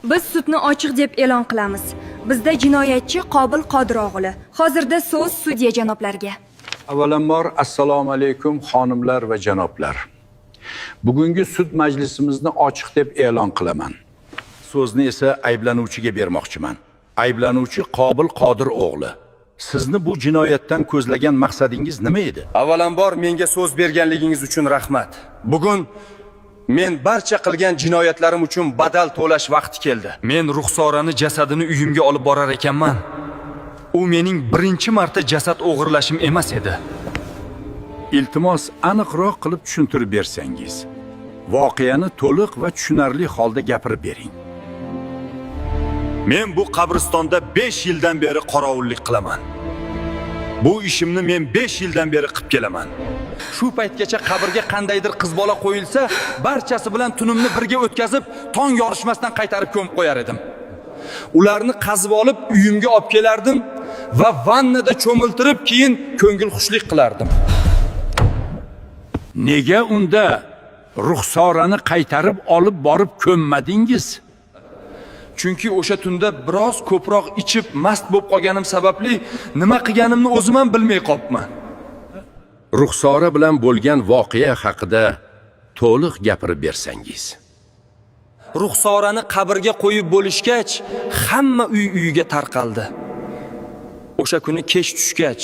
Biz sudni ochiq deb e'lon qilamiz. Bizda jinoyatchi Qobil Qodir o'g'li. Hozirda so'z sudya janoblariga. Avvalambor assalomu alaykum xonimlar va janoblar. Bugungi sud majlisimizni ochiq deb e'lon qilaman. So'zni esa ayblanuvchiga bermoqchiman. Ayblanuvchi Qobil Qodir o'g'li. Sizni bu jinoyatdan ko'zlagan maqsadingiz nima edi? Avvalambor menga so'z berganligingiz uchun rahmat. Bugun men barcha qilgan jinoyatlarim uchun badal to'lash vaqti keldi. Men Ruxsorani jasadini uyimga olib borar ekanman. U mening birinchi marta jasad o'g'irlashim emas edi. Iltimos aniqroq qilib tushuntirib bersangiz. Voqeani to'liq va tushunarli holda gapirib bering. Men bu qabristonda 5 yildan beri qorovullik qilaman. Bu ishimni men 5 yildan beri qilib kelaman. Shu paytgacha qabrga qandaydir qiz bola qo'yilsa, barchasi bilan tunimni birga o'tkazib, tong yorishmasdan qaytarib ko'mib qo'yar edim. Ularni qazib olib uyimga olib kelardim va vannada cho'miltirib, keyin ko'ngilxushlik qilardim. Nega unda Ruxsorani qaytarib olib borib ko'mmadingiz? Chunki o'sha tunda biroz ko'proq ichib mast bo'lib qolganim sababli nima qilganimni o'zim ham bilmay qolibman. Ruxsora bilan bo'lgan voqea haqida to'liq gapirib bersangiz. Ruxsorani qabrga qo'yib bo'lishgach, hamma uyiga tarqaldi. O'sha kuni kech tushgach,